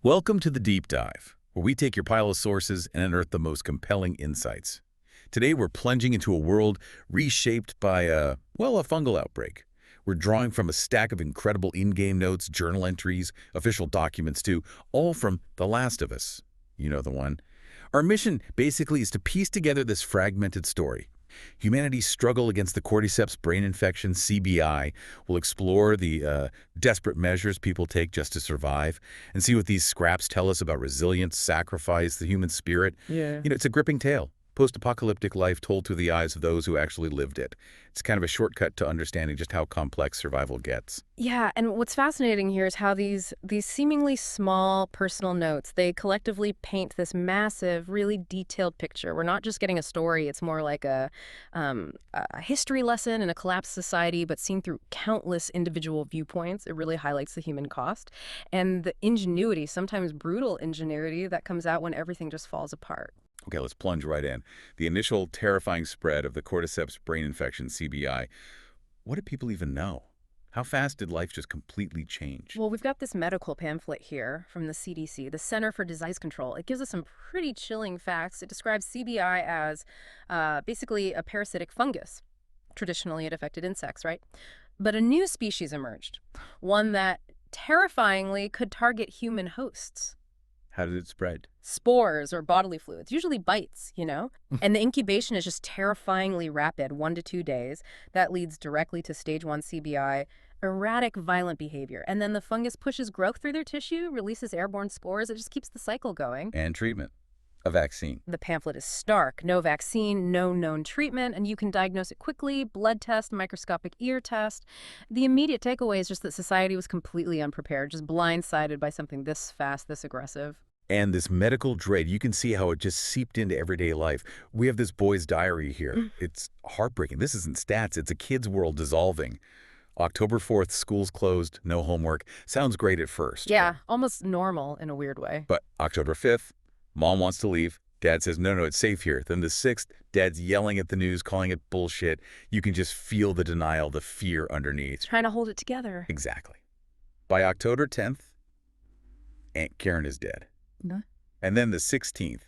Welcome to the Deep Dive, where we take your pile of sources and unearth the most compelling insights. Today, we're plunging into a world reshaped by a fungal outbreak. We're drawing from a stack of incredible in-game notes, journal entries, official documents too, all from The Last of Us. You know the one. Our mission basically is to piece together this fragmented story. Humanity's struggle against the Cordyceps Brain Infection, CBI. We'll explore the desperate measures people take just to survive and see what these scraps tell us about resilience, sacrifice, the human spirit. Yeah. It's a gripping tale, post-apocalyptic life told through the eyes of those who actually lived it. It's kind of a shortcut to understanding just how complex survival gets. Yeah, and what's fascinating here is how these seemingly small personal notes, they collectively paint this massive, really detailed picture. We're not just getting a story, it's more like a history lesson in a collapsed society, but seen through countless individual viewpoints. It really highlights the human cost and the ingenuity, sometimes brutal ingenuity, that comes out when everything just falls apart. Okay, let's plunge right in. The initial terrifying spread of the Cordyceps Brain Infection, CBI. What did people even know? How fast did life just completely change? Well, we've got this medical pamphlet here from the CDC, the Center for Disease Control. It gives us some pretty chilling facts. It describes CBI as basically a parasitic fungus. Traditionally, it affected insects, right? But a new species emerged, one that terrifyingly could target human hosts. How did it spread? Spores or bodily fluids, usually bites, And the incubation is just terrifyingly rapid, 1 to 2 days. That leads directly to stage 1 CBI, erratic, violent behavior. And then the fungus pushes growth through their tissue, releases airborne spores. It just keeps the cycle going. And treatment. A vaccine. The pamphlet is stark. No vaccine, no known treatment, and you can diagnose it quickly. Blood test, microscopic ear test. The immediate takeaway is just that society was completely unprepared, just blindsided by something this fast, this aggressive. And this medical dread, you can see how it just seeped into everyday life. We have this boy's diary here. It's heartbreaking. This isn't stats. It's a kid's world dissolving. October 4th, school's closed, no homework. Sounds great at first. Yeah, almost normal in a weird way. But October 5th, mom wants to leave. Dad says, no, it's safe here. Then the 6th, dad's yelling at the news, calling it bullshit. You can just feel the denial, the fear underneath. Trying to hold it together. Exactly. By October 10th, Aunt Karen is dead. No. And then the 16th,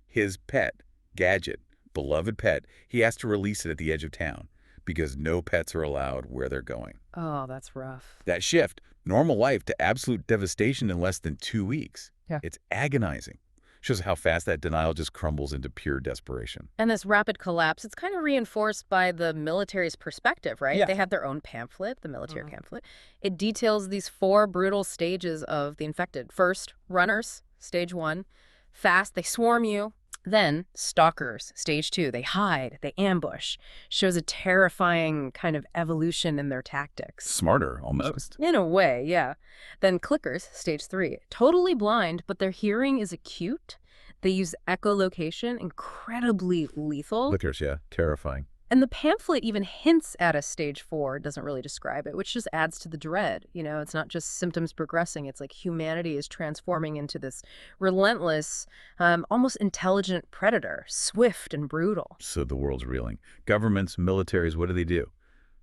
his pet, Gadget, beloved pet, he has to release it at the edge of town because no pets are allowed where they're going. Oh, that's rough. That shift, normal life to absolute devastation in less than 2 weeks. Yeah. It's agonizing. Shows how fast that denial just crumbles into pure desperation. And this rapid collapse, it's kind of reinforced by the military's perspective, right? Yeah. They have their own pamphlet, the military pamphlet. It details these 4 brutal stages of the infected. First, runners, stage 1. Fast, they swarm you. Then, stalkers, stage 2. They hide, they ambush. Shows a terrifying kind of evolution in their tactics. Smarter, almost. In a way, yeah. Then clickers, stage 3. Totally blind, but their hearing is acute. They use echolocation, incredibly lethal. Lickers, yeah. Terrifying. And the pamphlet even hints at a stage 4, doesn't really describe it, which just adds to the dread. It's not just symptoms progressing. It's like humanity is transforming into this relentless, almost intelligent predator, swift and brutal. So the world's reeling. Governments, militaries, what do?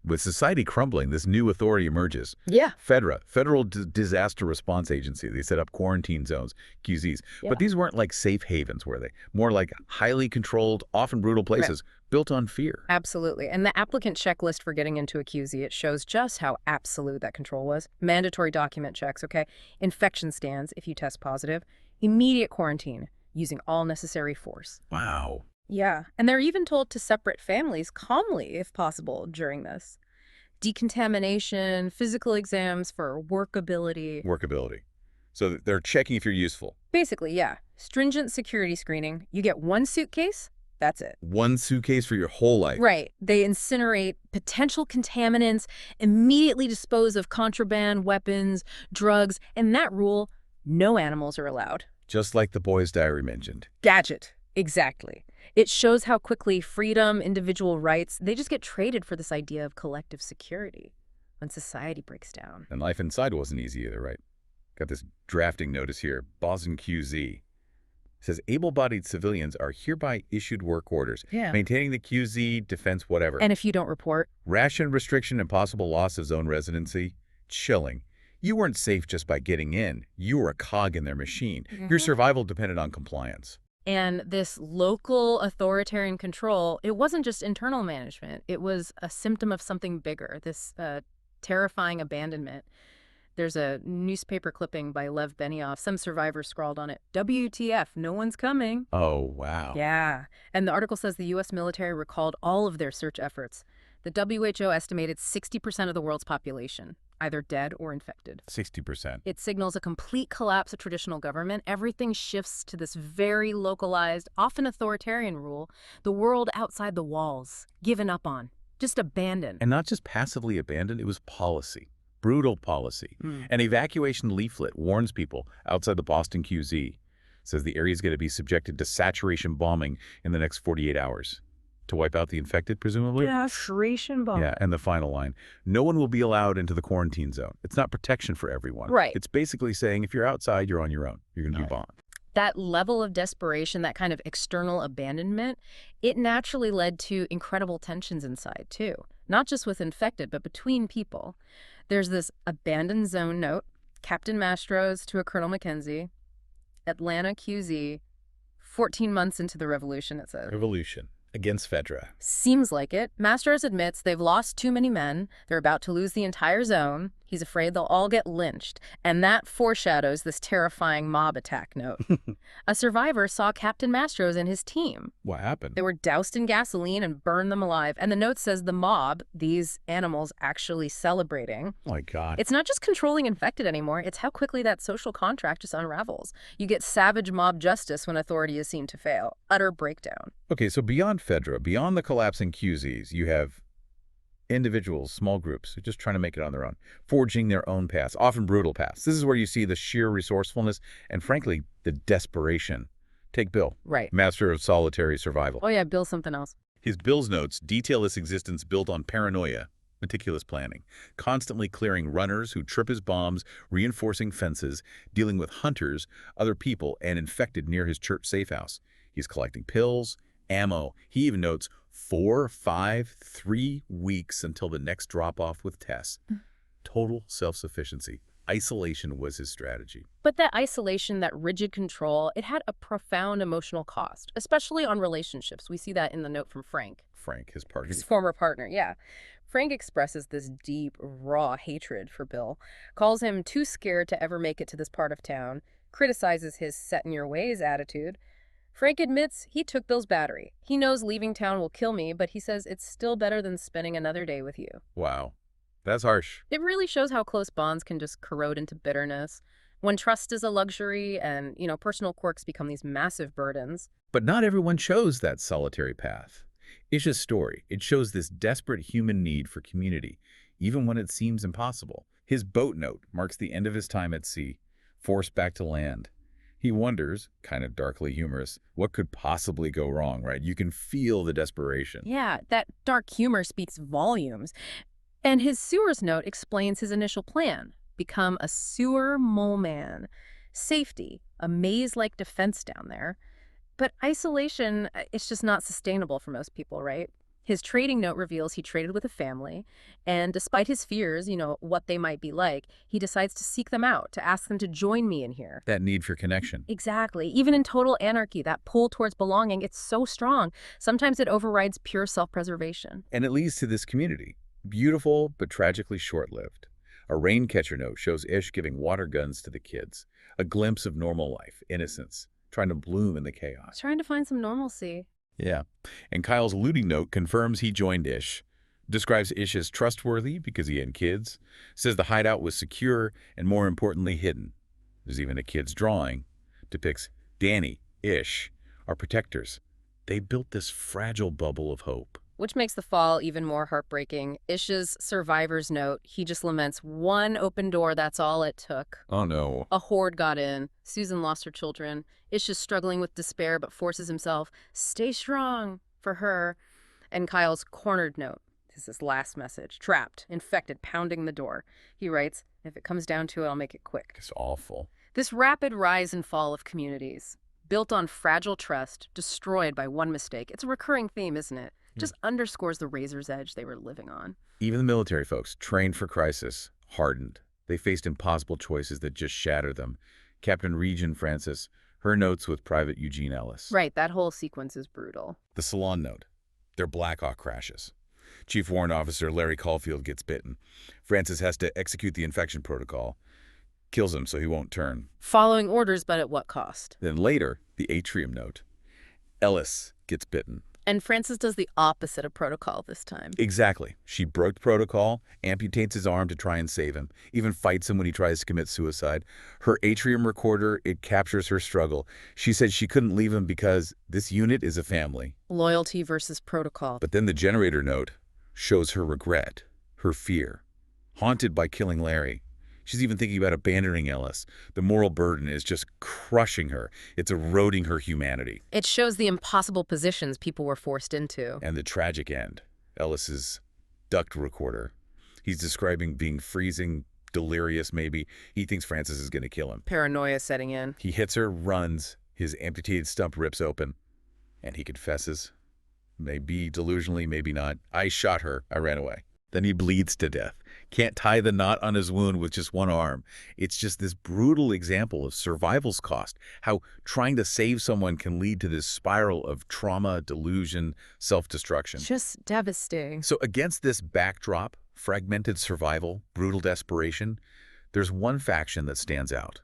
With society crumbling, this new authority emerges. Yeah. FEDRA, Federal Disaster Response Agency. They set up quarantine zones, QZs. Yeah. But these weren't like safe havens, were they? More like highly controlled, often brutal places built on fear. Absolutely. And the applicant checklist for getting into a QZ, it shows just how absolute that control was. Mandatory document checks, okay? Infection scans if you test positive. Immediate quarantine using all necessary force. Wow. Yeah, and they're even told to separate families calmly, if possible, during this. Decontamination, physical exams for workability. Workability. So they're checking if you're useful. Basically, yeah. Stringent security screening. You get 1 suitcase, that's it. 1 suitcase for your whole life. Right. They incinerate potential contaminants, immediately dispose of contraband, weapons, drugs, and that rule, no animals are allowed. Just like the boy's diary mentioned. Gadget. Exactly. It shows how quickly freedom, individual rights, they just get traded for this idea of collective security when society breaks down. And life inside wasn't easy either, right? Got this drafting notice here, Boston QZ. It says able-bodied civilians are hereby issued work orders. Yeah. Maintaining the QZ, defense, whatever. And if you don't report? Ration restriction and possible loss of zone residency. Chilling. You weren't safe just by getting in. You were a cog in their machine. Your Mhm. survival depended on compliance. And this local authoritarian control, it wasn't just internal management. It was a symptom of something bigger, this terrifying abandonment. There's a newspaper clipping by Lev Benioff. Some survivor scrawled on it, WTF, no one's coming. Oh, wow. Yeah. And the article says the U.S. military recalled all of their search efforts. The WHO estimated 60% of the world's population, either dead or infected. 60%. It signals a complete collapse of traditional government. Everything shifts to this very localized, often authoritarian rule. The world outside the walls, given up on, just abandoned. And not just passively abandoned, it was policy. Brutal policy. An evacuation leaflet warns people outside the Boston QZ. Says the area is going to be subjected to saturation bombing in the next 48 hours. To wipe out the infected, presumably? Saturation bomb. Yeah, and the final line. No one will be allowed into the quarantine zone. It's not protection for everyone. Right. It's basically saying if you're outside, you're on your own. You're going to be bombed. That level of desperation, that kind of external abandonment, it naturally led to incredible tensions inside, too. Not just with infected, but between people. There's this abandoned zone note, Captain Mastro's to a Colonel Mackenzie, Atlanta QZ, 14 months into the revolution, it says. Revolution against Fedra. Seems like it. Masters admits they've lost too many men. They're about to lose the entire zone. He's afraid they'll all get lynched. And that foreshadows this terrifying mob attack note. A survivor saw Captain Mastro's and his team. What happened? They were doused in gasoline and burned them alive. And the note says the mob, these animals actually celebrating. Oh my God. It's not just controlling infected anymore. It's how quickly that social contract just unravels. You get savage mob justice when authority is seen to fail. Utter breakdown. Okay, so beyond Fedra, beyond the collapsing QZs, you have individuals, small groups, who are just trying to make it on their own, forging their own paths, often brutal paths. This is where you see the sheer resourcefulness and, frankly, the desperation. Take Bill, Right. master of solitary survival. Oh, yeah, Bill's something else. His Bill's notes detail his existence built on paranoia, meticulous planning, constantly clearing runners who trip his bombs, reinforcing fences, dealing with hunters, other people, and infected near his church safe house. He's collecting pills, ammo. He even notes 4, 5, 3 weeks until the next drop-off with Tess. Total self-sufficiency. Isolation was his strategy. But that isolation, that rigid control, it had a profound emotional cost, especially on relationships. We see that in the note from Frank. Frank, his partner. His former partner, yeah. Frank expresses this deep, raw hatred for Bill, calls him too scared to ever make it to this part of town, criticizes his set-in-your-ways attitude. Frank admits he took Bill's battery. He knows leaving town will kill me, but he says it's still better than spending another day with you. Wow. That's harsh. It really shows how close bonds can just corrode into bitterness. When trust is a luxury and, personal quirks become these massive burdens. But not everyone chose that solitary path. Ish's story, it shows this desperate human need for community, even when it seems impossible. His boat note marks the end of his time at sea, forced back to land. He wonders, kind of darkly humorous, what could possibly go wrong, right? You can feel the desperation. Yeah, that dark humor speaks volumes. And his sewers note explains his initial plan. Become a sewer mole man. Safety, a maze-like defense down there. But isolation, it's just not sustainable for most people, right? His trading note reveals he traded with a family, and despite his fears, what they might be like, he decides to seek them out, to ask them to join me in here. That need for connection. Exactly. Even in total anarchy, that pull towards belonging, it's so strong. Sometimes it overrides pure self-preservation. And it leads to this community. Beautiful, but tragically short-lived. A rain catcher note shows Ish giving water guns to the kids. A glimpse of normal life, innocence, trying to bloom in the chaos. Trying to find some normalcy. Yeah. And Kyle's looting note confirms he joined Ish. Describes Ish as trustworthy because he had kids. Says the hideout was secure and, more importantly, hidden. There's even a kid's drawing. Depicts Danny, Ish, our protectors. They built this fragile bubble of hope. Which makes the fall even more heartbreaking. Ish's survivor's note, he just laments one open door, that's all it took. Oh, no. A horde got in. Susan lost her children. Ish is struggling with despair but forces himself, stay strong, for her. And Kyle's cornered note is his last message. Trapped, infected, pounding the door. He writes, if it comes down to it, I'll make it quick. It's awful. This rapid rise and fall of communities, built on fragile trust, destroyed by one mistake. It's a recurring theme, isn't it? Just underscores the razor's edge they were living on. Even the military folks, trained for crisis, hardened. They faced impossible choices that just shattered them. Captain Regin Francis, her notes with Private Eugene Ellis. Right, that whole sequence is brutal. The Salon note. Their Black Hawk crashes. Chief Warrant Officer Larry Caulfield gets bitten. Francis has to execute the infection protocol. Kills him so he won't turn. Following orders, but at what cost? Then later, the Atrium note. Ellis gets bitten. And Francis does the opposite of protocol this time. Exactly. She broke protocol, amputates his arm to try and save him, even fights him when he tries to commit suicide. Her Atrium recorder, it captures her struggle. She said she couldn't leave him because this unit is a family. Loyalty versus protocol. But then the generator note shows her regret, her fear. Haunted by killing Larry. She's even thinking about abandoning Ellis. The moral burden is just crushing her. It's eroding her humanity. It shows the impossible positions people were forced into. And the tragic end. Ellis's duct recorder. He's describing being freezing, delirious maybe. He thinks Francis is going to kill him. Paranoia setting in. He hits her, runs. His amputated stump rips open. And he confesses. Maybe delusionally, maybe not. I shot her. I ran away. Then he bleeds to death. Can't tie the knot on his wound with just one arm. It's just this brutal example of survival's cost, how trying to save someone can lead to this spiral of trauma, delusion, self-destruction. Just devastating. So against this backdrop, fragmented survival, brutal desperation, there's one faction that stands out.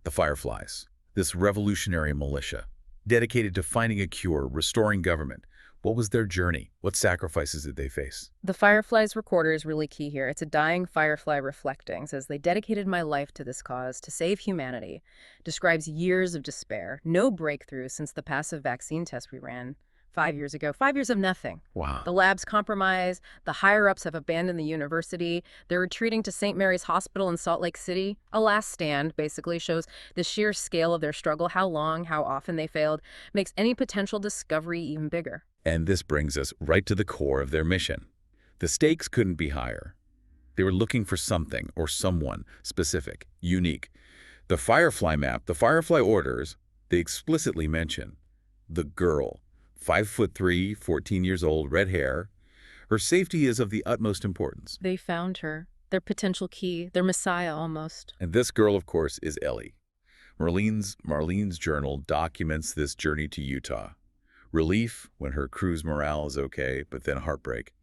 The Fireflies, this revolutionary militia, dedicated to finding a cure, restoring government. What was their journey? What sacrifices did they face? The Firefly's recorder is really key here. It's a dying firefly reflecting, says they dedicated my life to this cause, to save humanity. Describes years of despair, no breakthrough since the passive vaccine test we ran 5 years ago. 5 years of nothing. Wow. The lab's compromised, the higher-ups have abandoned the university, they're retreating to St. Mary's Hospital in Salt Lake City. A last stand basically shows the sheer scale of their struggle, how long, how often they failed, makes any potential discovery even bigger. And this brings us right to the core of their mission. The stakes couldn't be higher. They were looking for something or someone specific, unique. The Firefly map, the Firefly orders, they explicitly mention the girl, 5'3", 14 years old, red hair. Her safety is of the utmost importance. They found her, their potential key, their messiah almost. And this girl, of course, is Ellie. Marlene's journal documents this journey to Utah. Relief when her crew's morale is okay, but then heartbreak.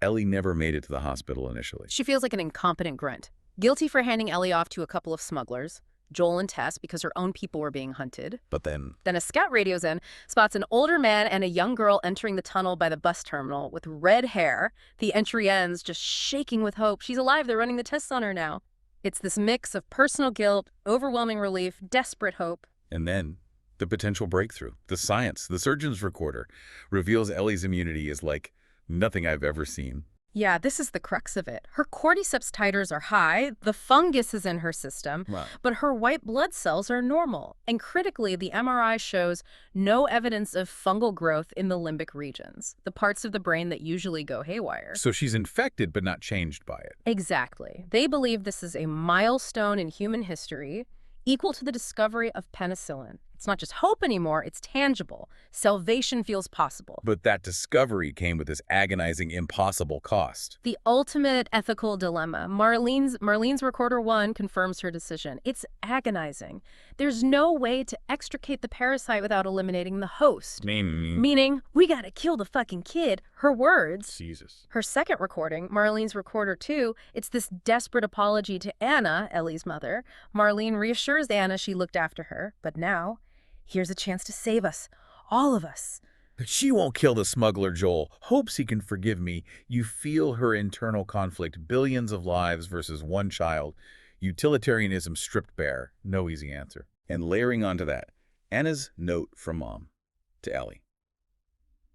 Ellie never made it to the hospital initially. She feels like an incompetent grunt. Guilty for handing Ellie off to a couple of smugglers, Joel and Tess, because her own people were being hunted. But then a scout radios in, spots an older man and a young girl entering the tunnel by the bus terminal with red hair. The entry ends just shaking with hope. She's alive. They're running the tests on her now. It's this mix of personal guilt, overwhelming relief, desperate hope. And then the potential breakthrough. The science, the surgeon's recorder, reveals Ellie's immunity is like nothing I've ever seen. Yeah, this is the crux of it. Her cordyceps titers are high, the fungus is in her system, Wow. but her white blood cells are normal. And critically, the MRI shows no evidence of fungal growth in the limbic regions, the parts of the brain that usually go haywire. So she's infected but not changed by it. Exactly. They believe this is a milestone in human history, equal to the discovery of penicillin. It's not just hope anymore, it's tangible. Salvation feels possible. But that discovery came with this agonizing, impossible cost. The ultimate ethical dilemma. Marlene's recorder 1 confirms her decision. It's agonizing. There's no way to extricate the parasite without eliminating the host. Meaning, we gotta kill the fucking kid. Her words. Jesus. Her second recording, Marlene's recorder 2, it's this desperate apology to Anna, Ellie's mother. Marlene reassures Anna she looked after her, but now, here's a chance to save us. All of us. She won't kill the smuggler, Joel. Hopes he can forgive me. You feel her internal conflict. Billions of lives versus one child. Utilitarianism stripped bare. No easy answer. And layering onto that, Anna's note from Mom to Ellie.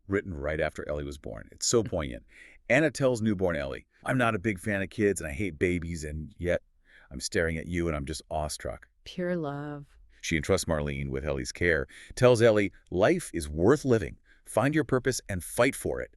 Written right after Ellie was born. It's so poignant. Anna tells newborn Ellie, I'm not a big fan of kids and I hate babies, and yet I'm staring at you and I'm just awestruck. Pure love. She entrusts Marlene with Ellie's care, tells Ellie, life is worth living. Find your purpose and fight for it.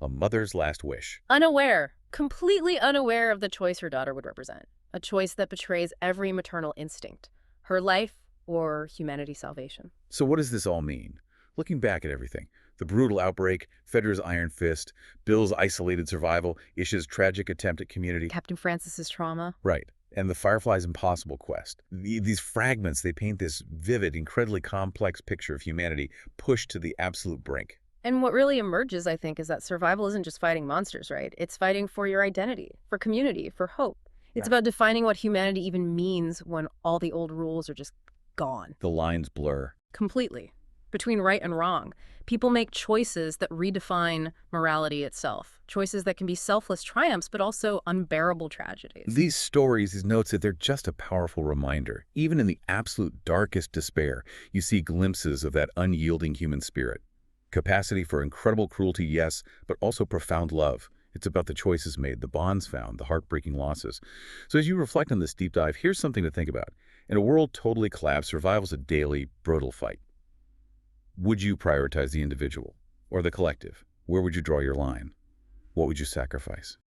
A mother's last wish. Unaware, completely unaware of the choice her daughter would represent. A choice that betrays every maternal instinct. Her life or humanity's salvation. So what does this all mean? Looking back at everything, the brutal outbreak, Fedra's iron fist, Bill's isolated survival, Isha's tragic attempt at community. Captain Francis's trauma. Right. And the Firefly's impossible quest. These fragments, they paint this vivid, incredibly complex picture of humanity pushed to the absolute brink. And what really emerges, I think, is that survival isn't just fighting monsters, right? It's fighting for your identity, for community, for hope. It's Yeah. about defining what humanity even means when all the old rules are just gone. The lines blur. Completely. Between right and wrong. People make choices that redefine morality itself. Choices that can be selfless triumphs, but also unbearable tragedies. These stories, these notes, they're just a powerful reminder. Even in the absolute darkest despair, you see glimpses of that unyielding human spirit. Capacity for incredible cruelty, yes, but also profound love. It's about the choices made, the bonds found, the heartbreaking losses. So as you reflect on this deep dive, here's something to think about. In a world totally collapsed, survival's a daily, brutal fight. Would you prioritize the individual or the collective? Where would you draw your line? What would you sacrifice?